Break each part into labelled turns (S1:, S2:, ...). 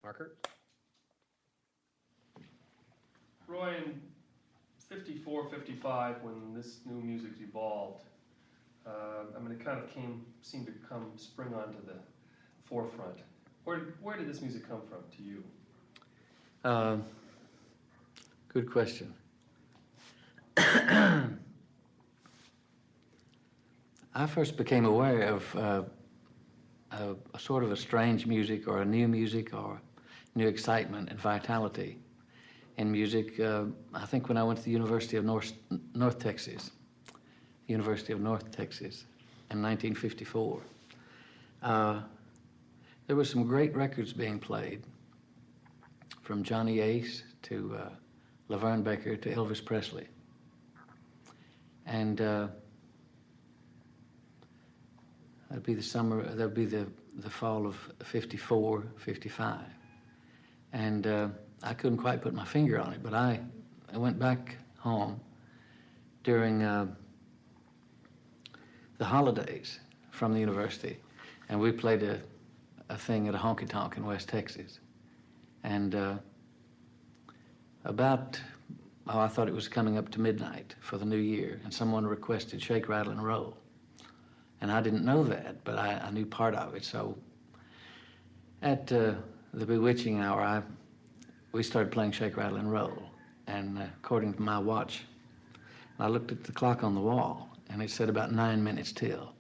S1: Marker?
S2: Roy, in 54, 55, when this new music evolved, it kind of seemed to come spring onto the forefront. Where did this music come from to you?
S3: Good question. I first became aware of a sort of a strange music or a new music or new excitement and vitality in music, I think when I went to the University of North Texas, University of North Texas in 1954. There were some great records being played, from Johnny Ace to Laverne Becker to Elvis Presley. And that'd be the fall of 54, 55. And I couldn't quite put my finger on it, but I went back home during the holidays from the university, and we played a thing at a honky-tonk in West Texas. And I thought it was coming up to midnight for the new year, and someone requested Shake, Rattle, and Roll. And I didn't know that, but I knew part of it. So at the bewitching hour, we started playing Shake, Rattle, and Roll. And according to my watch, I looked at the clock on the wall, and it said about 9 minutes till.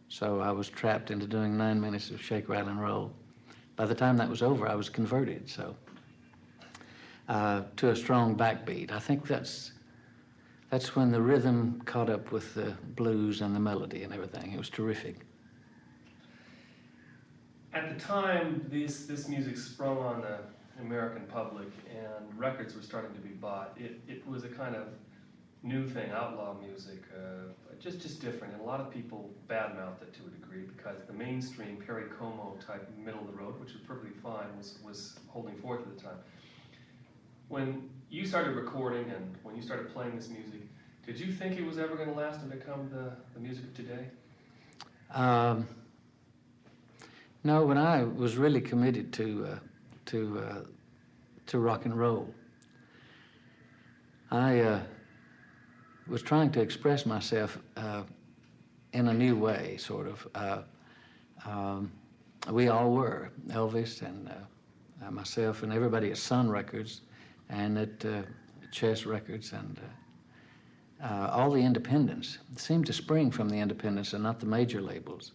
S3: So I was trapped into doing 9 minutes of Shake, Rattle, and Roll. By the time that was over, I was converted, so to a strong backbeat. I think that's when the rhythm caught up with the blues and the melody and everything. It was terrific.
S2: At the time, this music sprung on the American public and records were starting to be bought. It was a kind of new thing, outlaw music, just different. And a lot of people badmouthed it to a degree because the mainstream Perry Como type middle of the road, which was perfectly fine, was holding forth at the time. When you started recording and when you started playing this music, did you think it was ever going to last and become the music of today?
S3: No, when I was really committed to rock and roll, I was trying to express myself in a new way, sort of. We all were, Elvis and myself and everybody at Sun Records and at Chess Records and all the independents seemed to spring from the independents and not the major labels.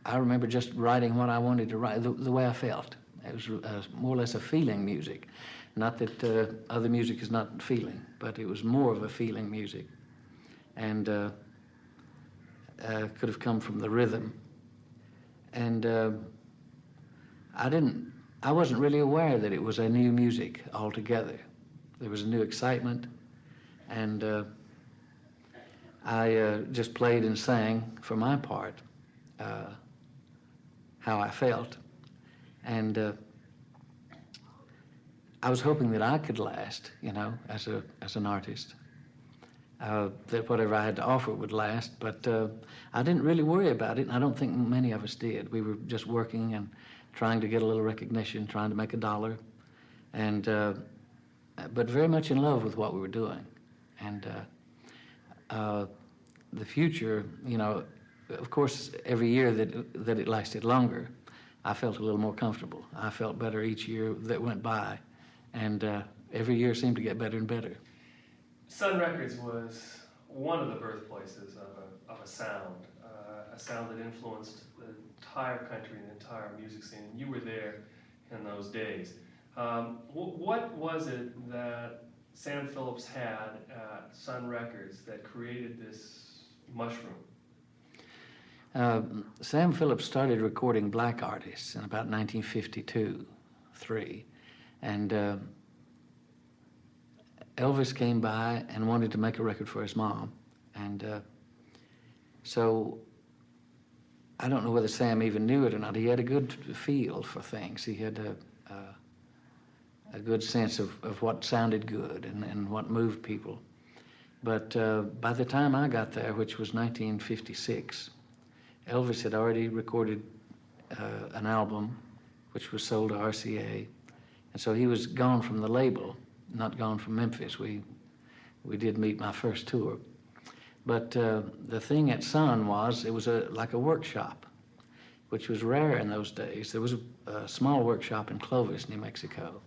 S3: I remember just writing what I wanted to write, the way I felt. It was more or less a feeling music. Not that other music is not feeling, but it was more of a feeling music. And could have come from the rhythm. And I wasn't really aware that it was a new music altogether. There was a new excitement, and I just played and sang for my part how I felt. And I was hoping that I could last, as an artist, that whatever I had to offer would last, but I didn't really worry about it, and I don't think many of us did. We were just working and trying to get a little recognition, trying to make a dollar, and but very much in love with what we were doing. And the future, of course, every year that it lasted longer, I felt a little more comfortable. I felt better each year that went by, and every year seemed to get better and better.
S2: Sun Records was one of the birthplaces of a sound that influenced the entire country and the entire music scene. And you were there in those days. What was it that Sam Phillips had at Sun Records that created this mushroom?
S3: Sam Phillips started recording black artists in about 1952-3, and Elvis came by and wanted to make a record for his mom, and so I don't know whether Sam even knew it or not. He had a good feel for things. He had a good sense of what sounded good and what moved people. But by the time I got there, which was 1956, Elvis had already recorded an album which was sold to RCA. And so he was gone from the label, not gone from Memphis. We did meet my first tour. But the thing at Sun was, it was like a workshop, which was rare in those days. There was a small workshop in Clovis, New Mexico,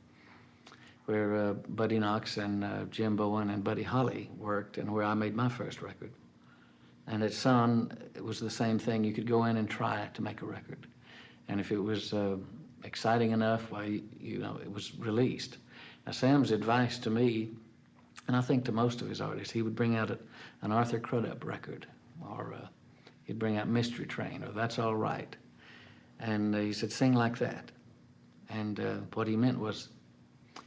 S3: where Buddy Knox and Jim Bowen and Buddy Holly worked, and where I made my first record. And at Sun, it was the same thing. You could go in and try to make a record. And if it was exciting enough, well, you know, it was released. Now, Sam's advice to me, and I think to most of his artists, he would bring out an Arthur Crudup record, or he'd bring out Mystery Train, or That's All Right. And he said, sing like that. And what he meant was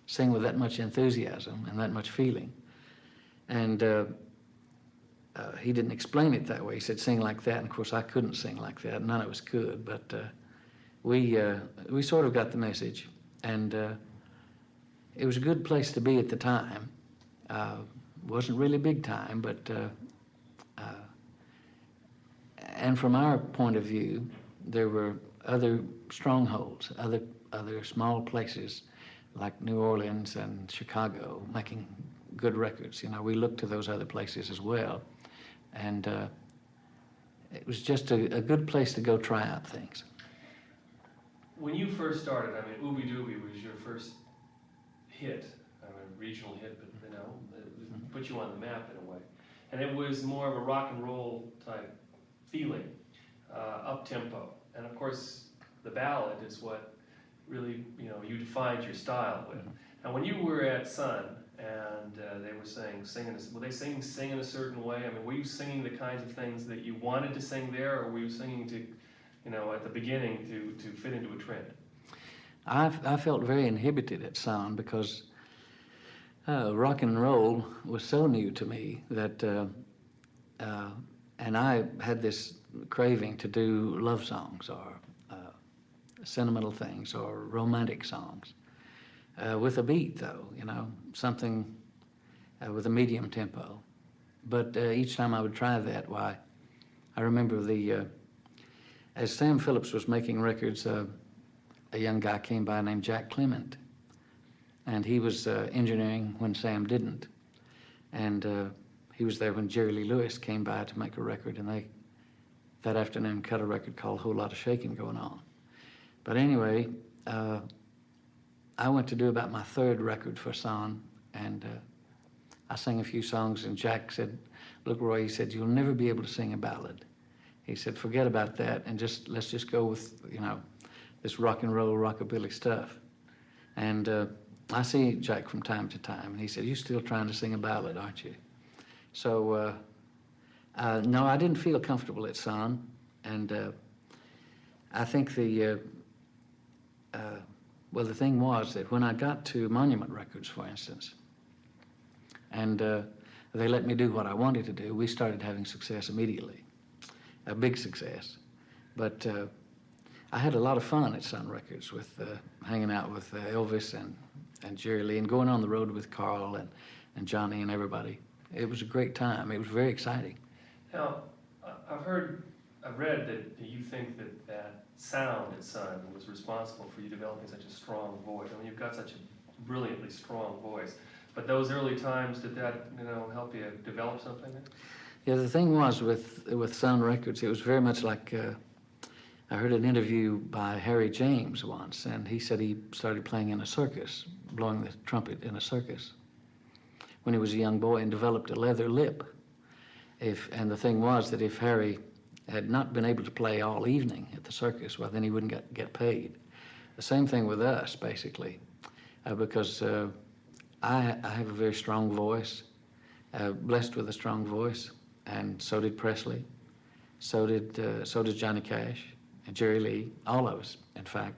S3: sing with that much enthusiasm and that much feeling. And he didn't explain it that way. He said, sing like that. And of course, I couldn't sing like that. None of us could. But we sort of got the message. And it was a good place to be at the time. Wasn't really big time, but and from our point of view, there were other strongholds, other small places like New Orleans and Chicago making good records. You know, we looked to those other places as well, and it was just a good place to go try out things.
S2: When you first started, I mean, Ooby Dooby was your first hit, I mean, regional hit, but you know, it put you on the map in a way. And it was more of a rock and roll type feeling, up-tempo. And of course, the ballad is what really, you know, you defined your style with. And when you were at Sun and they were singing, were they sing in a certain way? I mean, were you singing the kinds of things that you wanted to sing there, or were you singing to, you know, at the beginning to fit into a trend?
S3: I felt very inhibited at Sun because rock and roll was so new to me that, and I had this craving to do love songs or sentimental things or romantic songs with a beat, though, you know, something with a medium tempo. But each time I would try that, why, I remember as Sam Phillips was making records, a young guy came by named Jack Clement, and he was engineering when Sam didn't. And he was there when Jerry Lee Lewis came by to make a record, and they, that afternoon, cut a record called Whole Lot of Shaking Going On. But anyway, I went to do about my third record for Sun, and I sang a few songs, and Jack said, look, Roy, he said, you'll never be able to sing a ballad. He said, forget about that, and let's just go with, you know, this rock and roll, rockabilly stuff. And I see Jack from time to time, and he said, you still trying to sing a ballad, aren't you? So, no, I didn't feel comfortable at Sun, and I think well, the thing was that when I got to Monument Records, for instance, and they let me do what I wanted to do, we started having success immediately, a big success. But I had a lot of fun at Sun Records with hanging out with Elvis and Jerry Lee and going on the road with Carl and Johnny and everybody. It was a great time. It was very exciting.
S2: Now, I've read that you think that sound at Sun was responsible for you developing such a strong voice. I mean, you've got such a brilliantly strong voice. But those early times, did that, you know, help you develop something?
S3: Yeah, the thing was with Sun Records, it was very much like, I heard an interview by Harry James once, and he said he started playing in a circus, blowing the trumpet in a circus, when he was a young boy, and developed a leather lip. And the thing was that if Harry had not been able to play all evening at the circus, well, then he wouldn't get paid. The same thing with us, basically, because I have a very strong voice, blessed with a strong voice, and so did Presley, so did Johnny Cash, and Jerry Lee, all of us, in fact.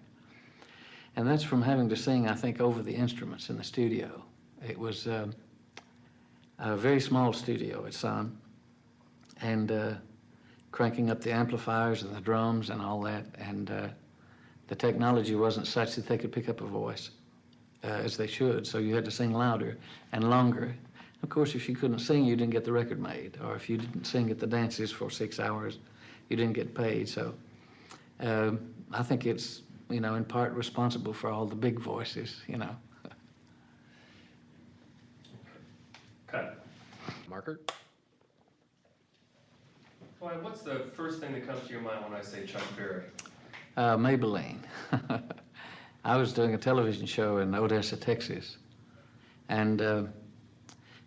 S3: And that's from having to sing, I think, over the instruments in the studio. It was a very small studio at Sun, and cranking up the amplifiers and the drums and all that, and the technology wasn't such that they could pick up a voice as they should, so you had to sing louder and longer. Of course, if you couldn't sing, you didn't get the record made, or if you didn't sing at the dances for 6 hours, you didn't get paid. So I think it's you know, in part responsible for all the big voices, you know.
S2: Cut.
S1: Marker?
S2: Well, what's the first thing that comes to your mind when I say Chuck Berry?
S3: Maybelline. I was doing a television show in Odessa, Texas, and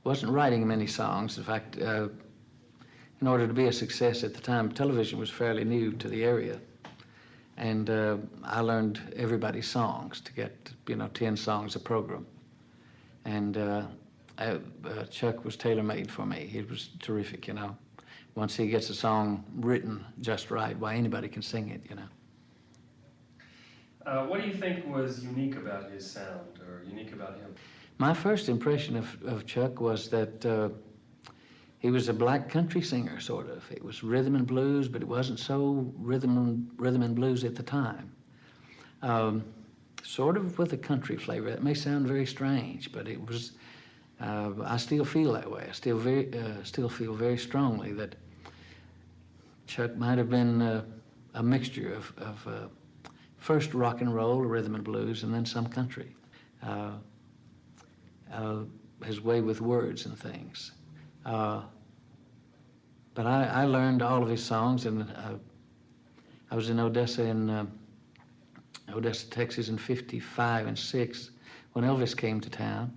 S3: wasn't writing many songs. In fact, in order to be a success at the time, television was fairly new to the area. And I learned everybody's songs to get, you know, 10 songs a program. And Chuck was tailor-made for me. He was terrific, you know. Once he gets a song written just right, why, anybody can sing it, you know.
S2: What do you think was unique about his sound, or unique about him?
S3: My first impression of Chuck was that he was a black country singer, sort of. It was rhythm and blues, but it wasn't so rhythm and blues at the time. Sort of with a country flavor. It may sound very strange, but it was. I still feel that way. I still feel very strongly that Chuck might have been a mixture of first rock and roll, rhythm and blues, and then some country. His way with words and things. But I learned all of his songs, and I was in Odessa, Texas in '55 and '6 when Elvis came to town,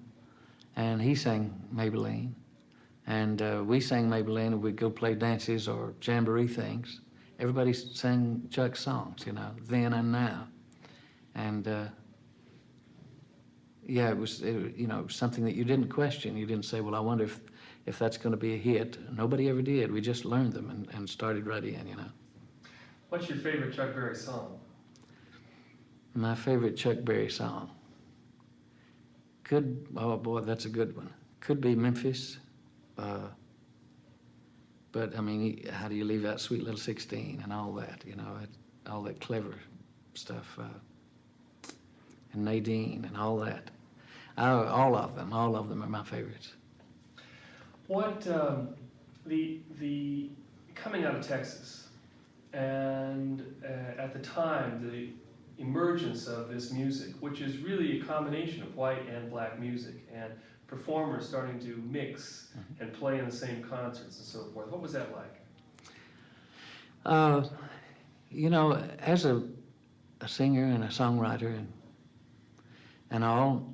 S3: and he sang Maybelline, and we sang Maybelline, and we'd go play dances or jamboree things. Everybody sang Chuck's songs, you know, then and now, and yeah, it was you know, something that you didn't question. You didn't say, well, I wonder if that's going to be a hit. Nobody ever did. We just learned them and started right in, you know.
S2: What's your favorite Chuck Berry song?
S3: My favorite Chuck Berry song oh boy, that's a good one. Could be Memphis, but I mean, how do you leave out Sweet Little 16 and all that, you know, all that clever stuff, and Nadine and all that. All of them are my favorites.
S2: What, the coming out of Texas, and at the time, the emergence of this music, which is really a combination of white and black music, and performers starting to mix and play in the same concerts and so forth. What was that like?
S3: You know, as a singer and a songwriter and all,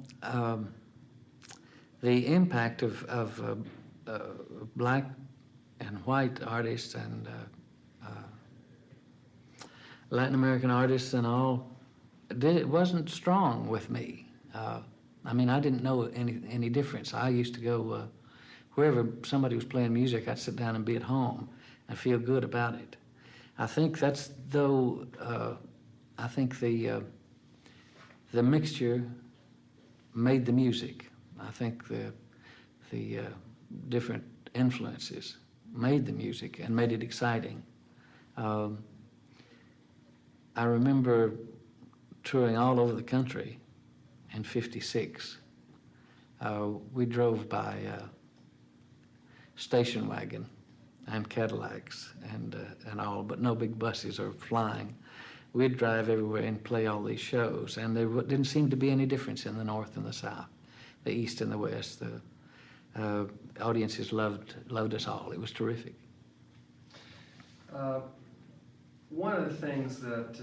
S3: the impact of black and white artists and Latin American artists and all, it wasn't strong with me. I mean, I didn't know any difference. I used to go wherever somebody was playing music, I'd sit down and be at home and feel good about it. I think that's I think the mixture made the music. I think the different influences made the music and made it exciting. I remember touring all over the country in '56. We drove by station wagon and Cadillacs and all, but no big buses or flying. We'd drive everywhere and play all these shows, and there didn't seem to be any difference in the North and the South, the East and the West. The audiences loved us all. It was terrific.
S2: One of the things that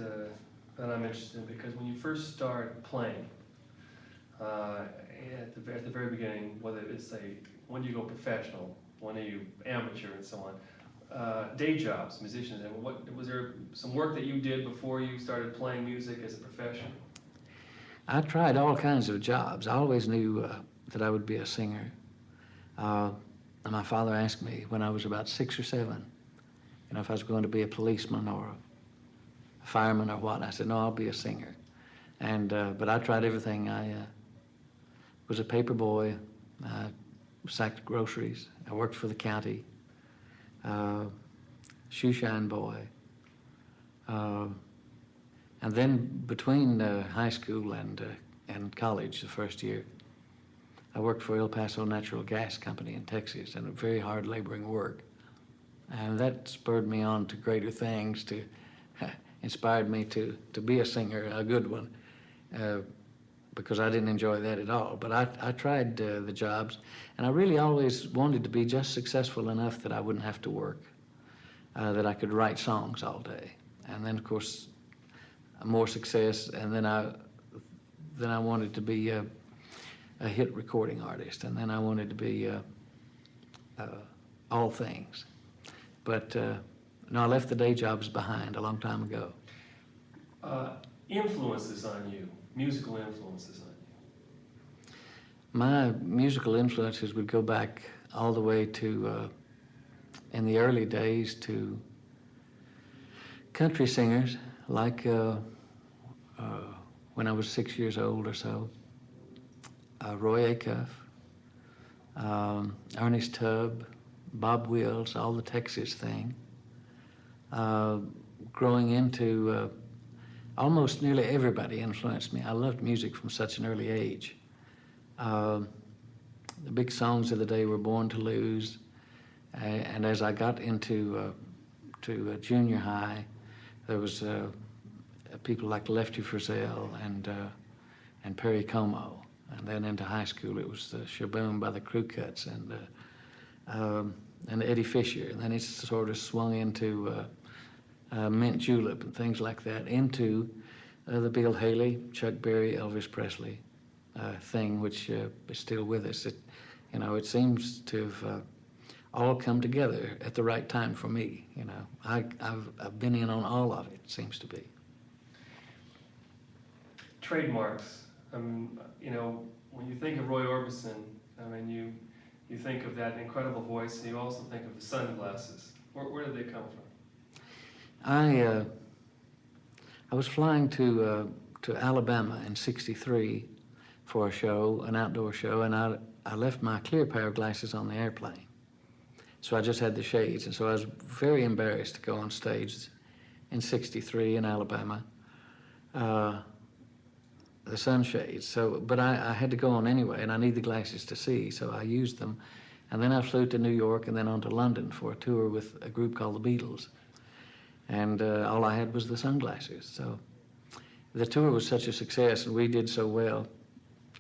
S2: I'm interested in, because when you first start playing, at the very beginning, whether it's when do you go professional, when are you amateur, and so on, day jobs, musicians, and was there some work that you did before you started playing music as a profession?
S3: I tried all kinds of jobs. I always knew that I would be a singer. And my father asked me when I was about 6 or 7, you know, if I was going to be a policeman or a fireman or what. I said, no, I'll be a singer. And but I tried everything. I was a paper boy. I sacked groceries. I worked for the county. Shoe shine boy. And then between high school and college, the first year, I worked for El Paso Natural Gas Company in Texas, and very hard laboring work. And that spurred me on to greater things, to inspired me to be a singer, a good one, because I didn't enjoy that at all. But I tried the jobs, and I really always wanted to be just successful enough that I wouldn't have to work, that I could write songs all day. And then, of course, more success, and then I wanted to be a hit recording artist, and then I wanted to be all things. But no, I left the day jobs behind a long time ago.
S2: Influences on you, musical influences on you.
S3: My musical influences would go back all the way to, in the early days, to country singers like when I was 6 years old or so. Roy Acuff, Ernest Tubb, Bob Wills, all the Texas thing. Growing into, almost nearly everybody influenced me. I loved music from such an early age. The big songs of the day were Born to Lose, and as I got into to junior high, there was people like Lefty Frizzell and Perry Como. And then into high school, it was Shaboom by the Crew Cuts and Eddie Fisher. And then it sort of swung into Mint Julep and things like that, into the Bill Haley, Chuck Berry, Elvis Presley thing, which is still with us. It seems to have all come together at the right time for me. I've been in on all of it, seems to be.
S2: Trademarks. When you think of Roy Orbison, you think of that incredible voice, and you also think of the sunglasses. Where did they come from?
S3: I was flying to Alabama in '63 for a show, an outdoor show, and I left my clear pair of glasses on the airplane. So I just had the shades, and so I was very embarrassed to go on stage in '63 in Alabama. The sunshades. But I had to go on anyway, and I need the glasses to see, so I used them. And then I flew to New York and then on to London for a tour with a group called the Beatles. And all I had was the sunglasses. So the tour was such a success, and we did so well.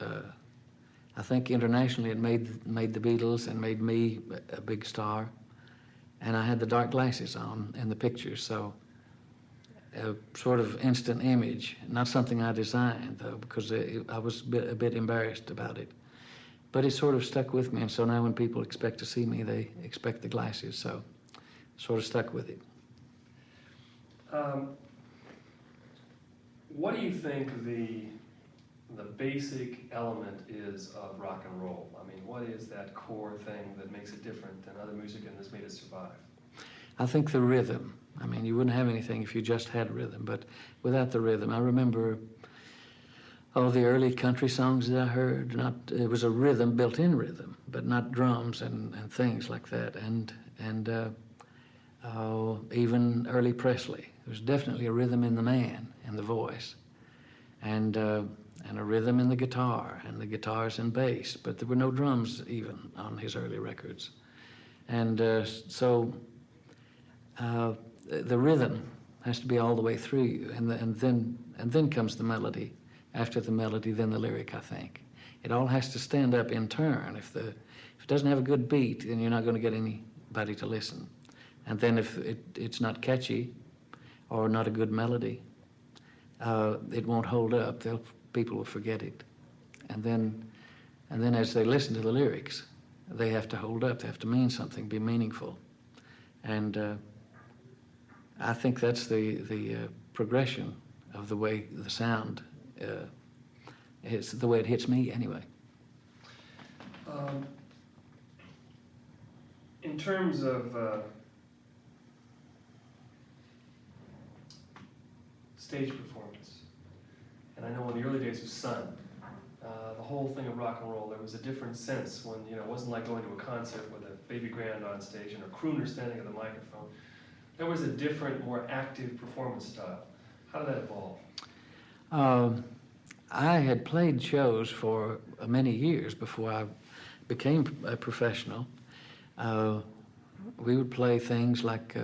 S3: I think internationally it made the Beatles and made me a big star. And I had the dark glasses on in the pictures, so a sort of instant image, not something I designed though, because I was a bit embarrassed about it. But it sort of stuck with me, and so now when people expect to see me, they expect the glasses, so sort of stuck with it.
S2: What do you think the basic element is of rock and roll? What is that core thing that makes it different than other music and has made it survive?
S3: I think the rhythm. You wouldn't have anything if you just had rhythm, but without the rhythm, I remember all the early country songs that I heard. It was a rhythm, built-in rhythm, but not drums and things like that. And even early Presley, there was definitely a rhythm in the man and the voice, and a rhythm in the guitar and the guitars and bass. But there were no drums even on his early records, and the rhythm has to be all the way through you, and then comes the melody. After the melody, then the lyric, I think. It all has to stand up in turn. If it doesn't have a good beat, then you're not going to get anybody to listen. And then if it's not catchy or not a good melody, it won't hold up. People will forget it. And then as they listen to the lyrics, they have to hold up. They have to mean something, be meaningful. And I think that's the progression of the way the sound is, the way it hits me anyway.
S2: In terms of stage performance, and I know in the early days of Sun, the whole thing of rock and roll, there was a different sense when, it wasn't like going to a concert with a baby grand on stage and a crooner standing at the microphone. There was a different, more active performance style. How did that evolve?
S3: I had played shows for many years before I became a professional. We would play things like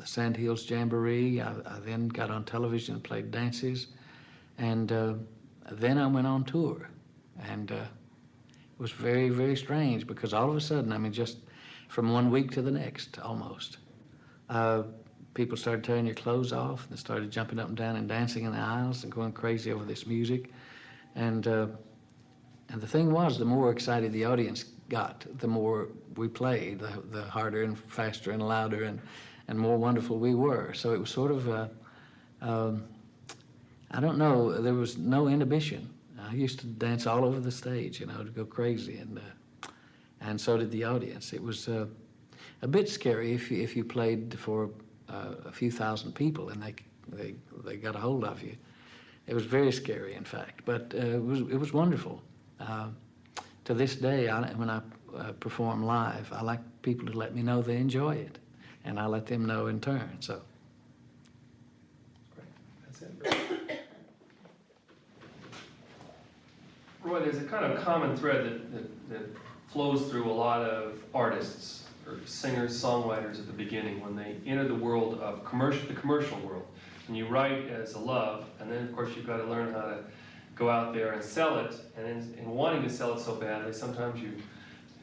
S3: the Sandhills Jamboree. I then got on television and played dances. And then I went on tour. And it was very, very strange because all of a sudden, I mean, just from one week to the next, almost, people started tearing your clothes off. They started jumping up and down and dancing in the aisles and going crazy over this music. And the thing was, the more excited the audience got, the more we played, the harder and faster and louder and more wonderful we were. So it was sort of I don't know, there was no inhibition. I used to dance all over the stage, you know, to go crazy, and so did the audience. It was a bit scary if you played for a few thousand people and they got a hold of you. It was very scary, in fact, but it was wonderful. To this day, when I perform live, I like people to let me know they enjoy it, and I let them know in turn. So.
S2: Great. That's it. Roy, there's a kind of common thread that flows through a lot of artists or singers, songwriters at the beginning when they enter the world of the commercial world. And you write as a love, and then of course you've got to learn how to go out there and sell it, and in wanting to sell it so badly, sometimes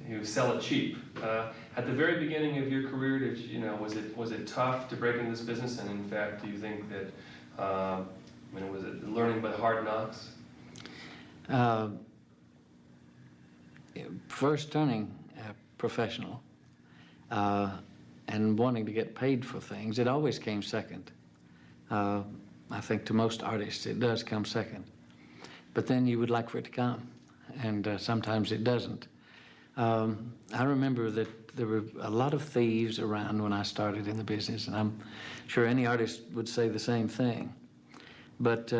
S2: you sell it cheap. At the very beginning of your career, was it tough to break into this business? And in fact, do you think that was it learning by hard knocks?
S3: First turning professional and wanting to get paid for things, it always came second. I think to most artists it does come second. But then you would like for it to come, and sometimes it doesn't. I remember that there were a lot of thieves around when I started in the business, and I'm sure any artist would say the same thing. But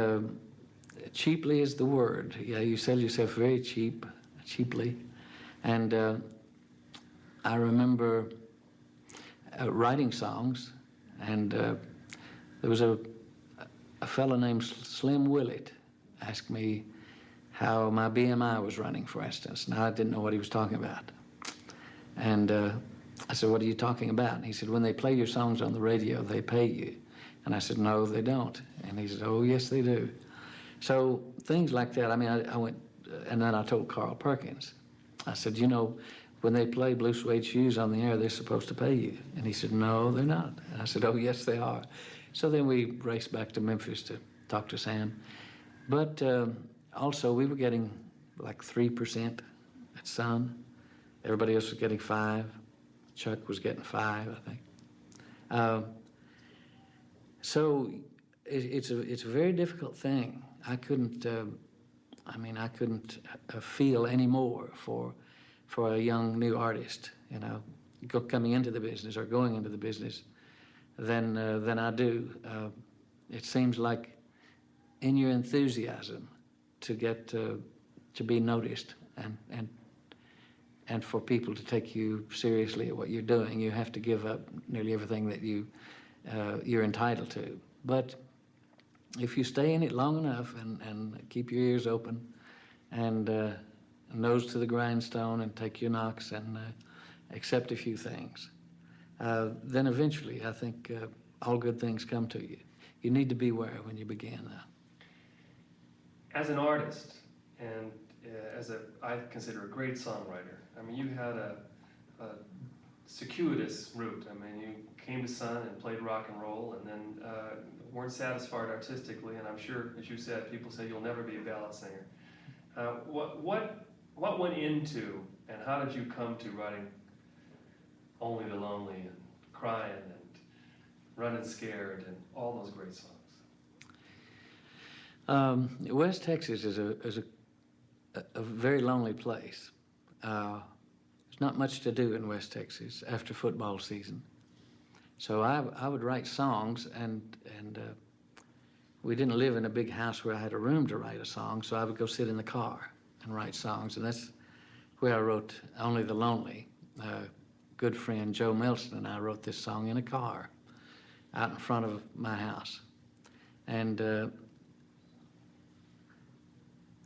S3: cheaply is the word. Yeah, you sell yourself very cheaply. And I remember writing songs, and there was a fellow named Slim Willett asked me how my BMI was running, for instance. Now, I didn't know what he was talking about. And I said, what are you talking about? And he said, when they play your songs on the radio, they pay you. And I said, no, they don't. And he said, oh, yes, they do. So things like that. I mean, I went, and then I told Carl Perkins. I said, you know, when they play Blue Suede Shoes on the air, they're supposed to pay you. And he said, no, they're not. And I said, oh, yes, they are. So then we raced back to Memphis to talk to Sam. But also, we were getting like 3% at Sun. Everybody else was getting 5. Chuck was getting 5, I think. So it's a very difficult thing. I couldn't feel any more for a young new artist, you know, coming into the business or going into the business than I do. It seems like in your enthusiasm to get to be noticed and for people to take you seriously at what you're doing, you have to give up nearly everything that you're entitled to. But if you stay in it long enough and keep your ears open and nose to the grindstone and take your knocks and accept a few things, then eventually I think all good things come to you. You need to beware when you begin, though.
S2: As an artist, and I consider a great songwriter, I mean, you had a circuitous route. I mean, you came to Sun and played rock and roll, and then weren't satisfied artistically, and I'm sure, as you said, people say you'll never be a ballad singer. What went into, and how did you come to writing Only the Lonely and Crying and Running Scared and all those great songs?
S3: West Texas is a very lonely place. There's not much to do in West Texas after football season. So I would write songs, and we didn't live in a big house where I had a room to write a song, so I would go sit in the car and write songs, and that's where I wrote Only the Lonely. Good friend Joe Milson and I wrote this song in a car out in front of my house. And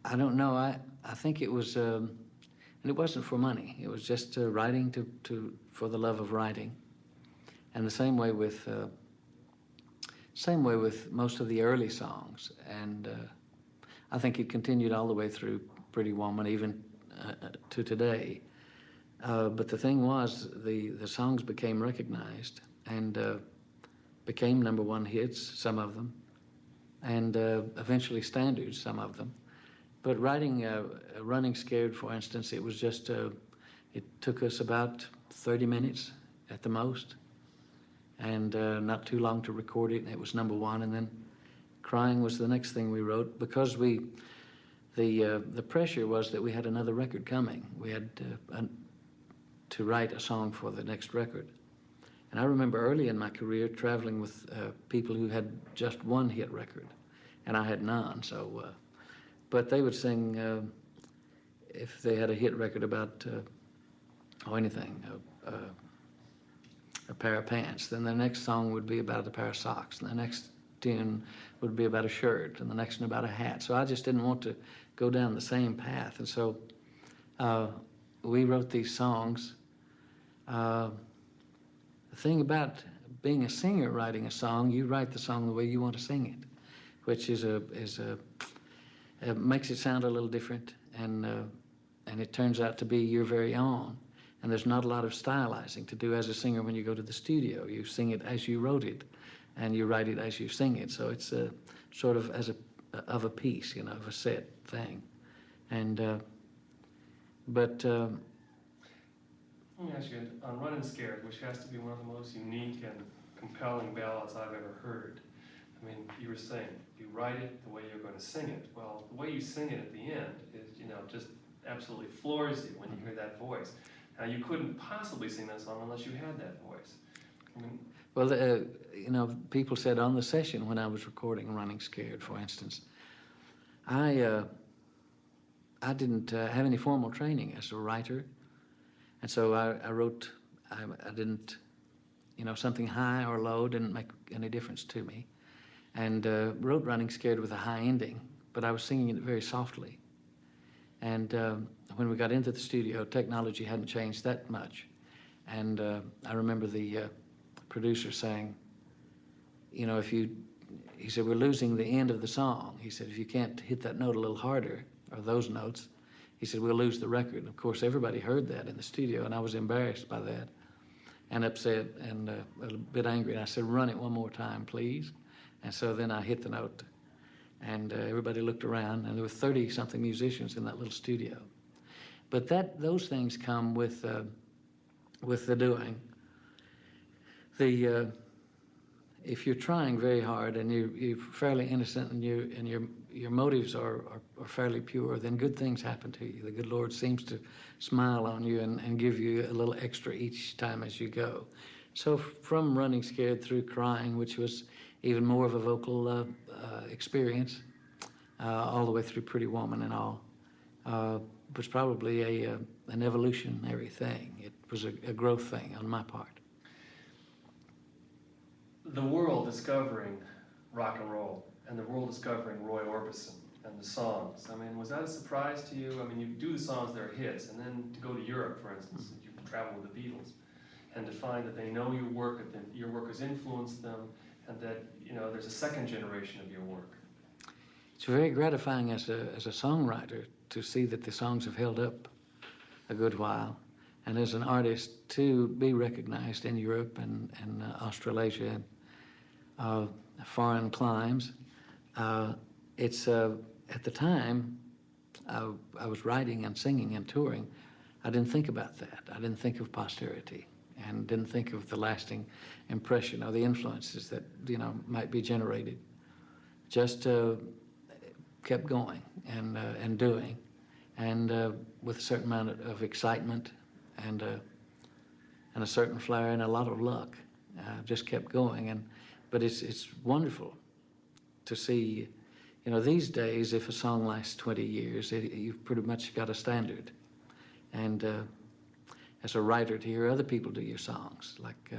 S3: I don't know, I think it was, and it wasn't for money. It was just writing for the love of writing. And the same way with same way with most of the early songs. And I think it continued all the way through Pretty Woman, even to today. But the thing was, the songs became recognized and became #1 hits, some of them, and eventually standards, some of them. But writing Running Scared, for instance, it was just, it took us about 30 minutes at the most, and not too long to record it, and it was #1. And then Crying was the next thing we wrote, because the pressure was that we had another record coming. We had to write a song for the next record. And I remember early in my career traveling with people who had just one hit record, and I had none. So, but they would sing, if they had a hit record about, anything, a pair of pants, then the next song would be about a pair of socks, and the next tune would be about a shirt, and the next one about a hat. So I just didn't want to go down the same path, and so we wrote these songs. The thing about being a singer writing a song, you write the song the way you want to sing it, which makes it sound a little different, and it turns out to be your very own. And there's not a lot of stylizing to do as a singer when you go to the studio. You sing it as you wrote it, and you write it as you sing it. So it's sort of of a piece, of a set thing. And but.
S2: Let me ask you, on Running Scared, which has to be one of the most unique and compelling ballads I've ever heard. I mean, you were saying, you write it the way you're going to sing it. Well, the way you sing it at the end is, just absolutely floors you when you hear that voice. Now, you couldn't possibly sing that song unless you had that voice. I mean,
S3: well, people said on the session when I was recording Running Scared, for instance, I didn't have any formal training as a writer. And so I wrote, I didn't, something high or low didn't make any difference to me. And wrote Running Scared with a high ending, but I was singing it very softly. And when we got into the studio, technology hadn't changed that much. And I remember the producer saying, he said, we're losing the end of the song. He said, if you can't hit that note a little harder, or those notes, he said, we'll lose the record. And of course, everybody heard that in the studio, and I was embarrassed by that and upset and a little bit angry. And I said, run it one more time, please. And so then I hit the note, and everybody looked around, and there were 30-something musicians in that little studio. But those things come with the doing. If you're trying very hard and you're fairly innocent and your motives are fairly pure, then good things happen to you. The good Lord seems to smile on you and give you a little extra each time as you go. So from Running Scared through Crying, which was even more of a vocal experience, all the way through Pretty Woman and all, was probably an evolutionary thing. It was a growth thing on my part.
S2: The world discovering rock and roll, and the world discovering Roy Orbison and the songs. I mean, was that a surprise to you? I mean, you do the songs that are hits, and then to go to Europe, for instance, you travel with the Beatles, and to find that they know your work, that your work has influenced them, and that there's a second generation of your work.
S3: It's very gratifying as a songwriter to see that the songs have held up a good while, and as an artist to be recognized in Europe and Australasia and foreign climes. It's at the time I was writing and singing and touring, I didn't think about that. I didn't think of posterity and didn't think of the lasting impression or the influences that might be generated. Just kept going and doing, and with a certain amount of excitement and a certain flair and a lot of luck, just kept going. But it's wonderful to see. These days, if a song lasts 20 years, you've pretty much got a standard. And as a writer, to hear other people do your songs, like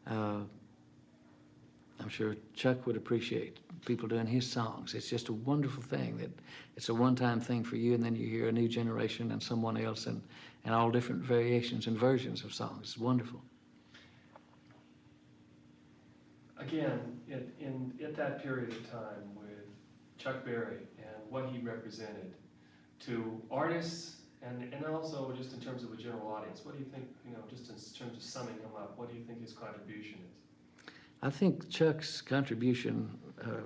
S3: I'm sure Chuck would appreciate people doing his songs. It's just a wonderful thing that it's a one-time thing for you, and then you hear a new generation and someone else and all different variations and versions of songs. It's wonderful.
S2: again, at that period of time with Chuck Berry and what he represented to artists and also just in terms of a general audience, what do you think, just in terms of summing him up, what do you think his contribution is?
S3: I think Chuck's contribution,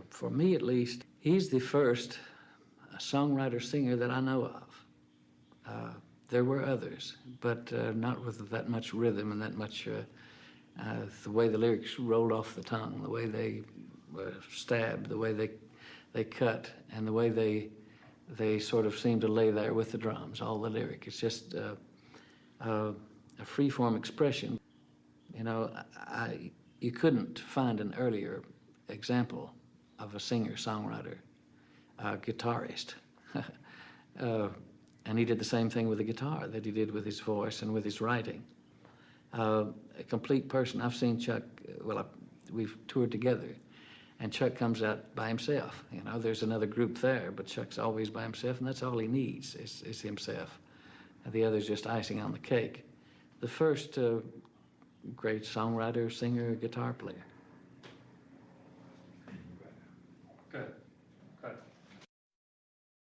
S3: for me at least, he's the first songwriter-singer that I know of. There were others, but not with that much rhythm and that much, the way the lyrics rolled off the tongue, the way they stabbed, the way they cut, and the way they sort of seemed to lay there with the drums, all the lyric. It's just a free-form expression. You couldn't find an earlier example of a singer-songwriter, guitarist. And he did the same thing with the guitar that he did with his voice and with his writing. A complete person. I've seen Chuck, we've toured together, and Chuck comes out by himself. There's another group there, but Chuck's always by himself, and that's all he needs is himself. And the other's just icing on the cake. The first great songwriter, singer, guitar player.